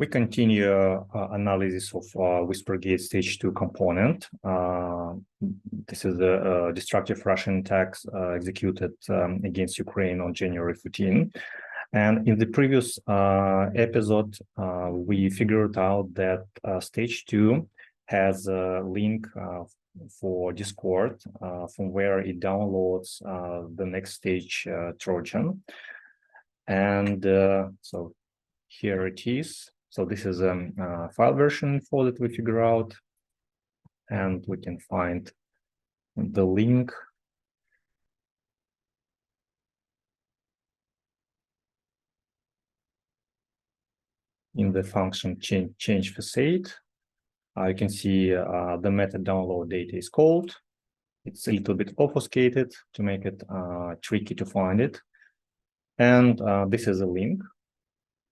We continue analysis of Whispergate stage 2 component. This is a destructive Russian attack executed against Ukraine on January 14. And in the previous episode, we figured out that stage 2 has a link for Discord from where it downloads the next stage Trojan. And so here it is. So this is a file version info that we figure out, and we can find the link in the function change facade. You can see the method download data is called. It's a little bit obfuscated to make it tricky to find it. And this is a link.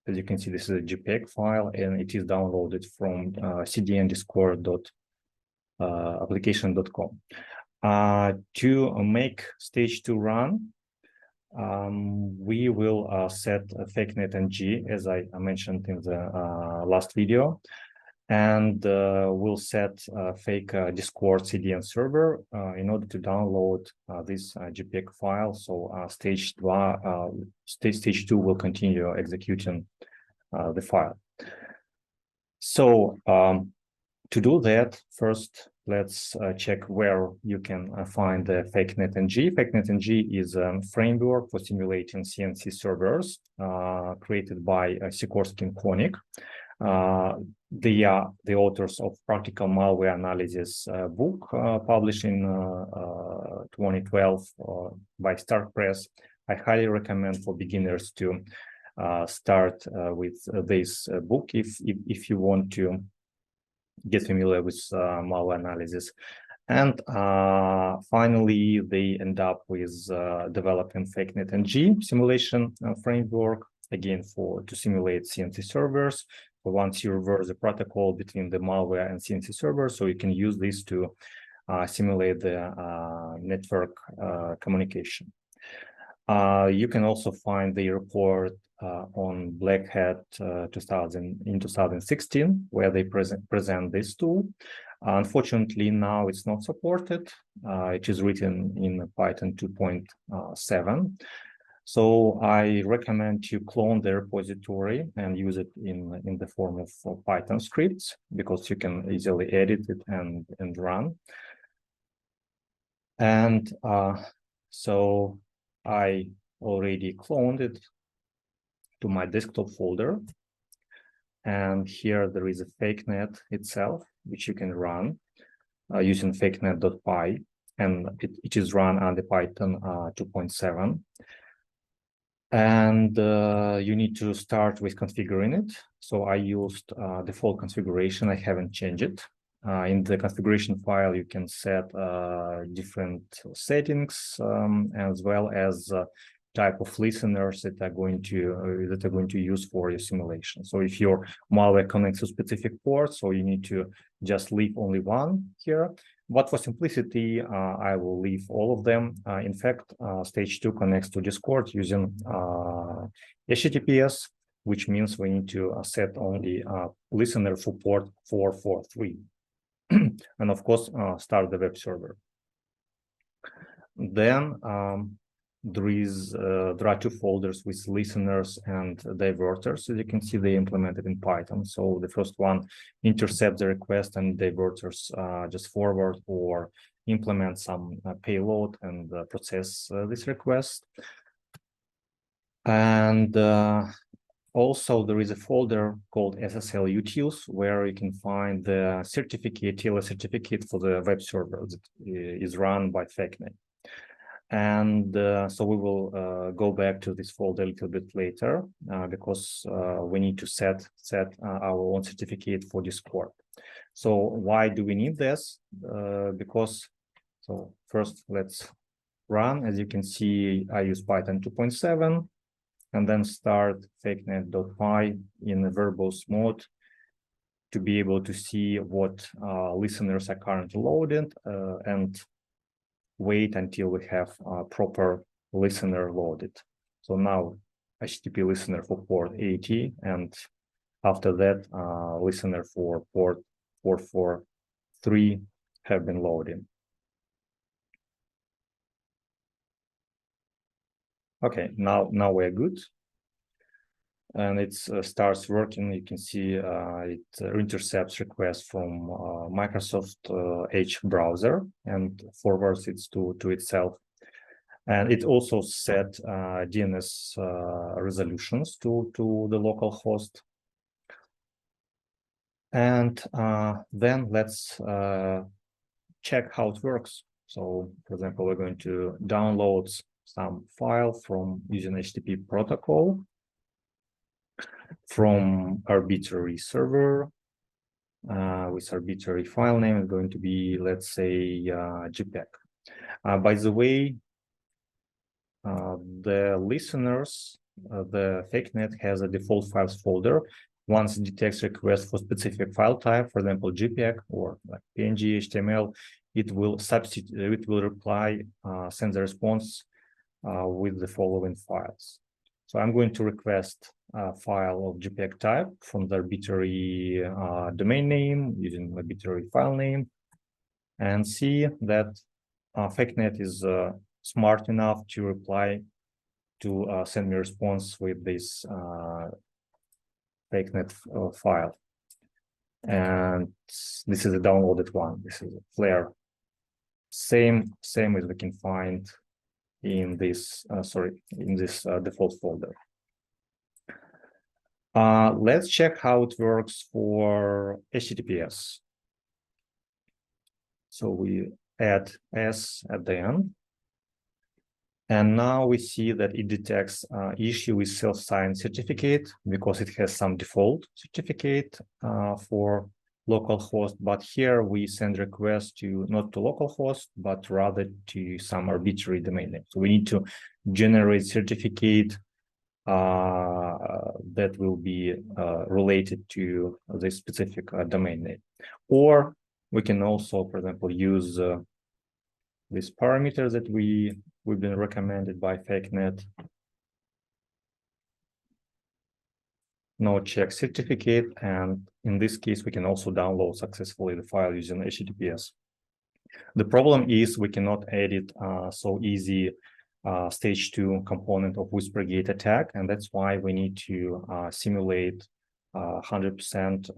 As you can see, this is a JPEG file, and it is downloaded from cdndiscord.application.com. To make stage 2 run, we will set FakeNet-NG, as I mentioned in the last video, and we'll set fake Discord CDN server in order to download this JPEG file. So stage 2 will continue executing the file. So to do that, first let's check where you can find the FakeNet-NG. FakeNet-NG is a framework for simulating CNC servers created by Sikorsky and Koenig. They are the authors of Practical Malware Analysis book published in 2012 by Stark Press. I highly recommend for beginners to start with this book if you want to get familiar with malware analysis. And finally, they end up with developing FakeNet-NG simulation framework, again, to simulate CNC servers. So once you reverse the protocol between the malware and CNC server, so you can use this to simulate the network communication. You can also find the report on Black Hat in 2016, where they present this tool. Unfortunately, now it's not supported. It is written in Python 2.7. So I recommend you clone the repository and use it in the form of Python scripts, because you can easily edit it and run. And so I already cloned it to my desktop folder. And here there is a FakeNet itself, which you can run using FakeNet.py, and it is run under Python 2.7. And you need to start with configuring it. So I used default configuration. I haven't changed it. In the configuration file, you can set different settings, as well as type of listeners that are going to use for your simulation. So if your malware connects to specific ports, so you need to just leave only one here. But for simplicity, I will leave all of them. In fact, stage 2 connects to Discord using HTTPS, which means we need to set only listener for port 443. And of course, start the web server. Then there are two folders with listeners and diverters. As you can see, they implemented in Python. So the first one intercepts the request, and diverters just forward or implement some payload and process this request. And also there is a folder called SSL utils, where you can find the certificate, TLS certificate for the web server that is run by FakeNet. And so we will go back to this folder a little bit later, because we need to set our own certificate for Discord. So why do we need this? So first let's run. As you can see, I use Python 2.7, and then start FakeNet.py in a verbose mode to be able to see what listeners are currently loaded, and wait until we have a proper listener loaded. So now HTTP listener for port 80, and After that, listener for port 443 have been loading. Okay, now we're good. And it starts working. You can see it intercepts requests from Microsoft Edge browser and forwards it to itself. And it also set DNS resolutions to the local host. And then let's check how it works. So, for example, we're going to download some file from using HTTP protocol from arbitrary server with arbitrary file name is going to be, let's say, JPEG. By the way, the listeners, the FakeNet has a default files folder. Once it detects request for specific file type, for example, JPEG or like PNG, HTML, it will substitute, it will reply, send the response with the following files. So I'm going to request a file of JPEG type from the arbitrary domain name using arbitrary file name, and see that FakeNet is smart enough to reply to send me a response with this FakeNet file. And this is a downloaded one. This is a flare. Same as we can find in this default folder. Let's check how it works for HTTPS. So we add S at the end. And now we see that it detects issue with self-signed certificate because it has some default certificate for localhost. But here we send requests to not to localhost, but rather to some arbitrary domain name. So we need to generate certificate that will be related to this specific domain name. Or we can also, for example, use this parameter that we've been recommended by FakeNet. No check certificate, and in this case, we can also download successfully the file using HTTPS. The problem is we cannot edit so easy stage 2 component of Whispergate attack, and that's why we need to simulate 100%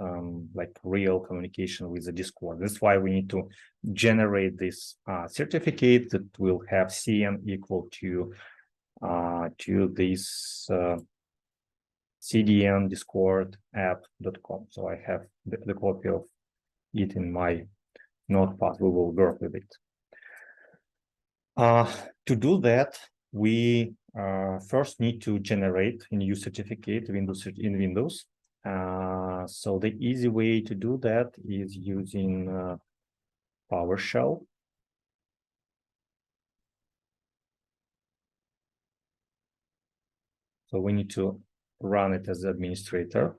like real communication with the Discord. That's why we need to generate this certificate that will have CN equal to this CDN Discord app.com. So I have the copy of it in my notepad. We will work with it. To do that, we first need to generate a new certificate in Windows. So the easy way to do that is using PowerShell. So we need to run it as administrator.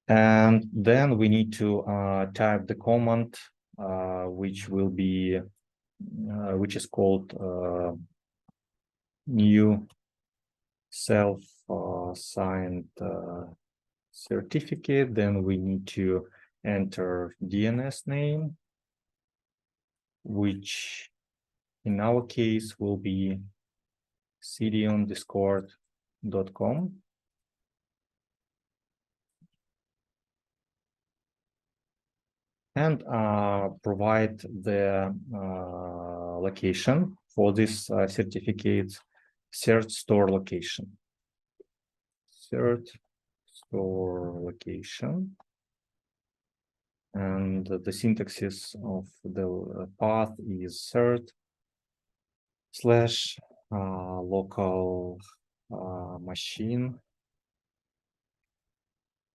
And then we need to type the command, which is called new self-signed certificate. Then we need to enter DNS name, which in our case will be cdondiscord.com. And provide the location for this certificate, cert store location. Cert store location. And the syntax of the path is cert/local machine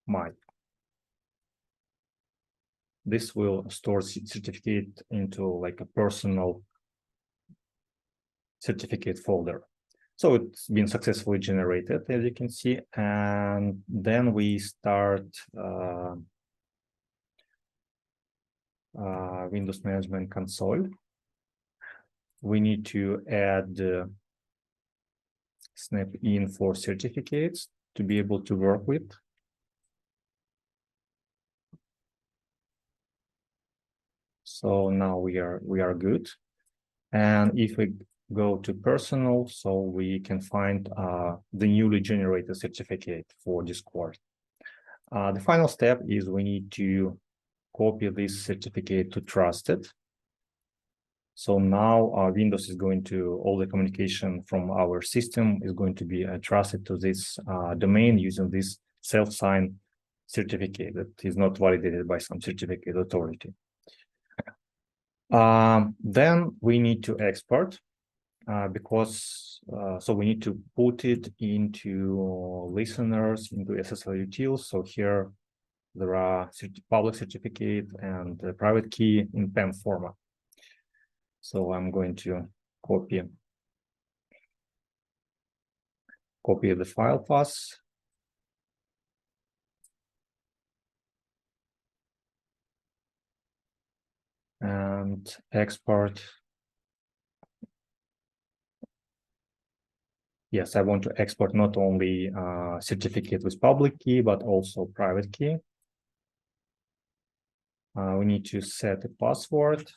my. This will store certificate into like a personal certificate folder. So it's been successfully generated, as you can see. And then we start Windows Management Console. we need to add snap in for certificates to be able to work with. So now we are good. And if we go to personal, so we can find the newly generated certificate for Discord. The final step is we need to copy this certificate to trusted. So now Windows is going to, all the communication from our system is going to be trusted to this domain using this self-signed certificate that is not validated by some certificate authority. Then we need to export because so we need to put it into listeners, into SSL utils. So here there are public certificate and private key in PEM format. So I'm going to copy the file path. And export. Yes, I want to export not only certificate with public key, but also private key. We need to set a password.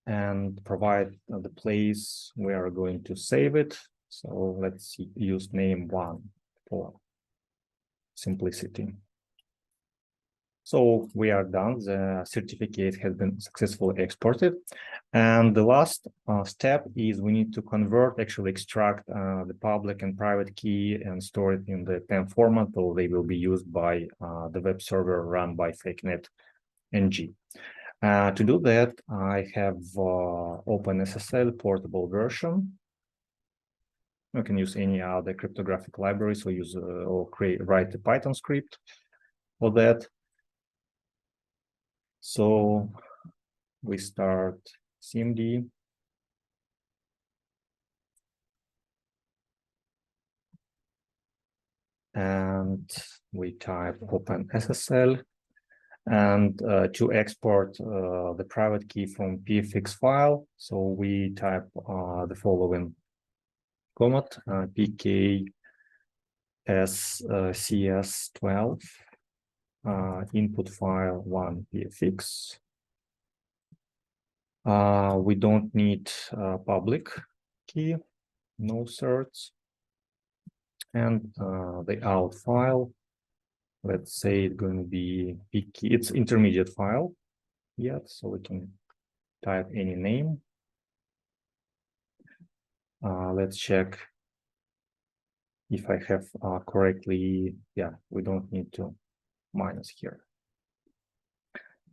And provide the place we are going to save it. So let's use name1 for simplicity. So we are done. The certificate has been successfully exported. And the last step is we need to convert, actually extract the public and private key and store it in the PEM format, so they will be used by the web server run by FakeNet-NG. To do that, I have OpenSSL portable version. You can use any other cryptographic libraries or use or write a Python script for that. So we start CMD. And we type OpenSSL. And to export the private key from pfix file, so we type the following command, pk cs12 input file 1 pfix. We don't need public key, no certs. And the out file, let's say it's going to be pk, it's intermediate file yet, so we can type any name. Let's check if I have correctly, yeah, we don't need to minus here.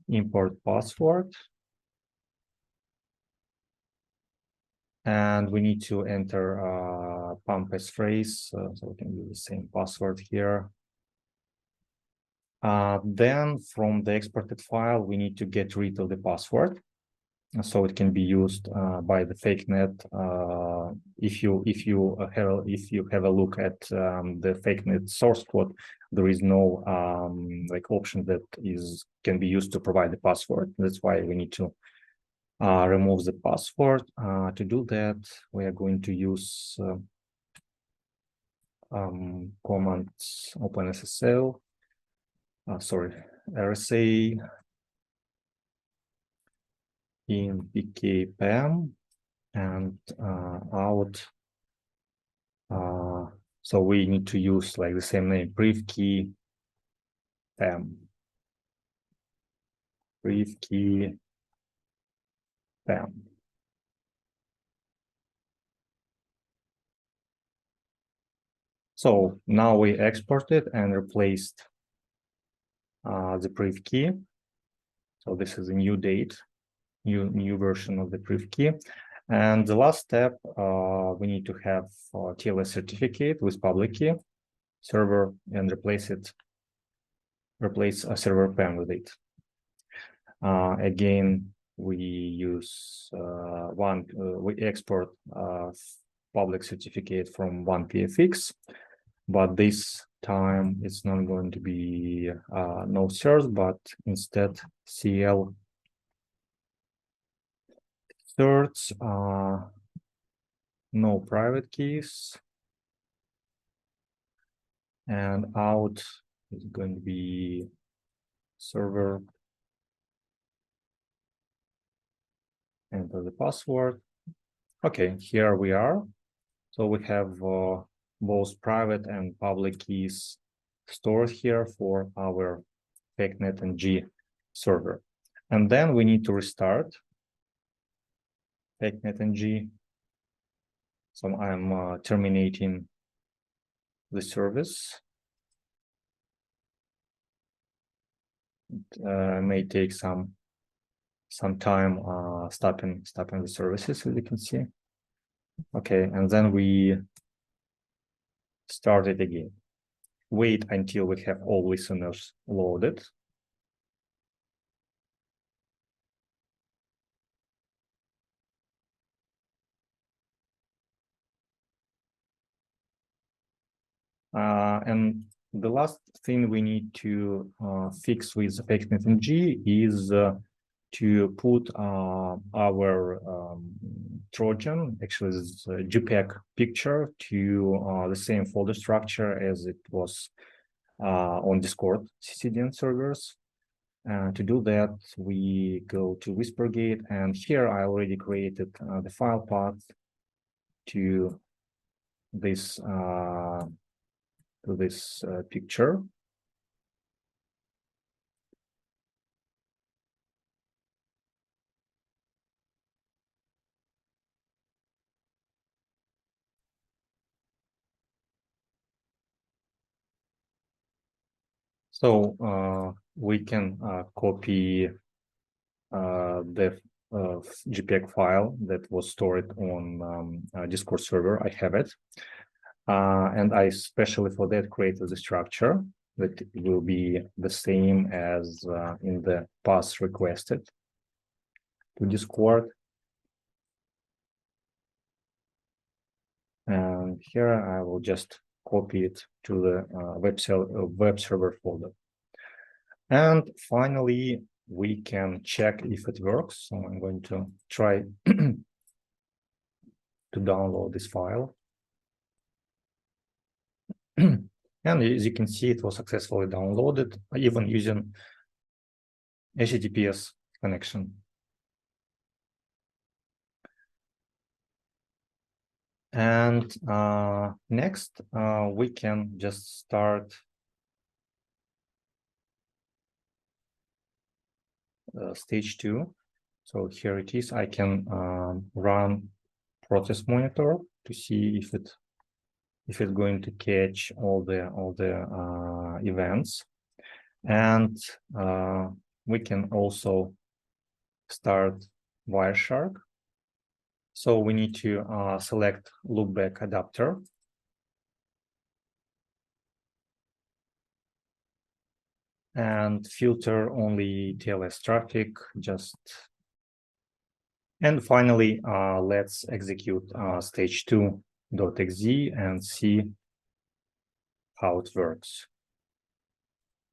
Import password. And we need to enter pump passphrase, so we can use the same password here. Then from the exported file, we need to get rid of the password, so it can be used by the FakeNet. If you have a look at the FakeNet source code, there is no like option that can be used to provide the password. That's why we need to remove the password. To do that, we are going to use command OpenSSL. Sorry, RSA in pkpem and out. So we need to use like the same name, brief key pem. Brief key pem. So now we exported and replaced the brief key. So this is a new date, new version of the brief key. And the last step, we need to have TLS certificate with public key server and replace a server PEM with it. Again, we use we export public certificate from one pfix. but this time it's not going to be no certs, but instead CL certs, no private keys, and out is going to be server, enter the password. Okay, here we are. So we have both private and public keys stored here for our FakeNet-NG server. And then we need to restart FakeNet-NG. So I'm terminating the service. It may take some time stopping the services, as you can see. Okay, and then we start it again. Wait until we have all listeners loaded. And the last thing we need to fix with FakeNet-NG is to put our Trojan, actually this JPEG picture, to the same folder structure as it was on Discord CCDN servers. To do that, we go to Whispergate, and here I already created the file path to this picture. So we can copy the JPEG file that was stored on Discord server. I have it. And I especially for that created the structure that will be the same as in the path requested to Discord. And here I will just copy it to the web server folder. And finally, we can check if it works. So I'm going to try to download this file. And as you can see, it was successfully downloaded, even using HTTPS connection. And next, we can just start stage 2. So here it is. I can run process monitor to see if it's going to catch all the events, and we can also start Wireshark. So we need to select loopback adapter. And filter only TLS traffic, and finally, let's execute stage2.exe and see how it works.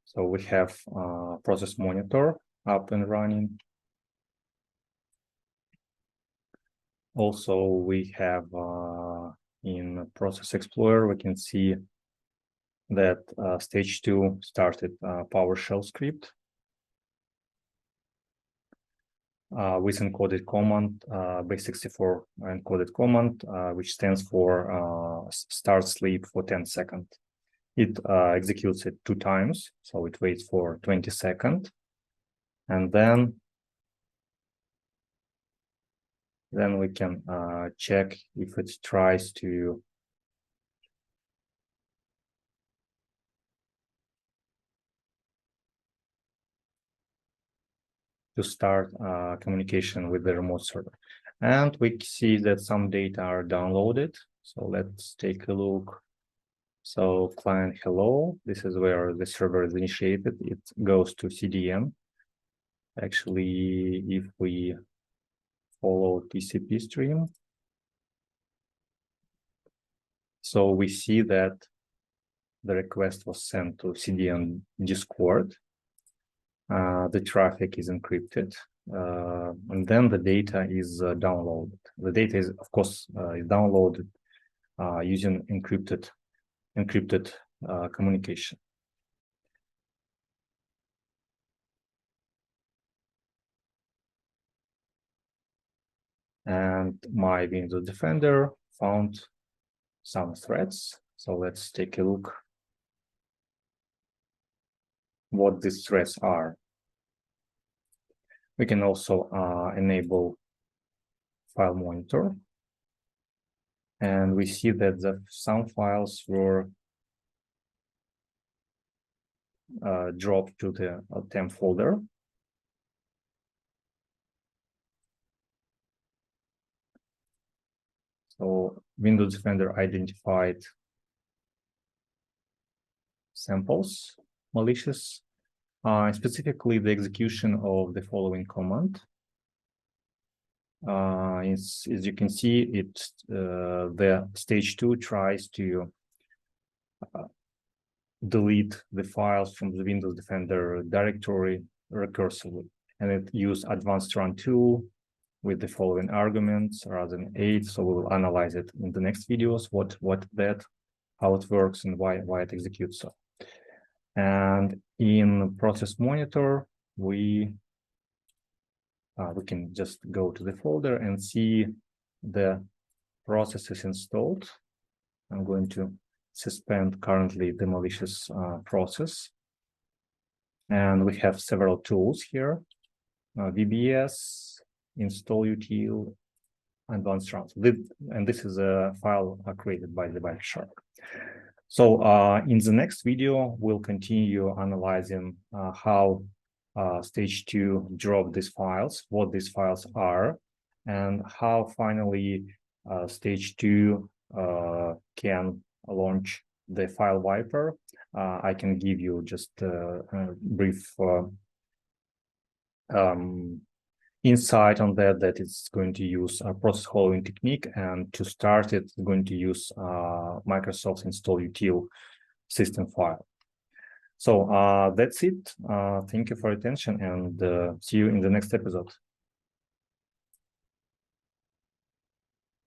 So we have process monitor up and running. Also, we have in Process Explorer, we can see that stage 2 started PowerShell script with encoded command, base64 encoded command, which stands for start sleep for 10 seconds. It executes it 2 times, so it waits for 20 seconds, and then we can check if it tries to start communication with the remote server. And we see that some data are downloaded. So let's take a look. So client hello, this is where the server is initiated. It goes to CDN. Actually, if we follow TCP stream, so we see that the request was sent to CD and Discord. The traffic is encrypted, and then the data is downloaded. The data is, of course, is downloaded using encrypted communication. And my Windows Defender found some threats. So let's take a look what these threats are. We can also enable file monitor. And we see that some files were dropped to the temp folder. So Windows Defender identified samples, malicious, specifically the execution of the following command. As you can see, the stage2 tries to delete the files from the Windows Defender directory recursively, and it uses advanced run tool with the following arguments rather than 8. So we will analyze it in the next videos, how it works and why it executes so. And in process monitor, we can just go to the folder and see the processes installed. I'm going to suspend currently the malicious process. And we have several tools here, VBS, install util, advanced runs. And this is a file created by the Wireshark. So in the next video, we'll continue analyzing how stage2 drop these files, what these files are, and how finally stage2 can launch the file wiper. I can give you just a brief insight on that it's going to use a process following technique, and to start it's going to use Microsoft's install util system file. So that's it. Thank you for your attention, and see you in the next episode.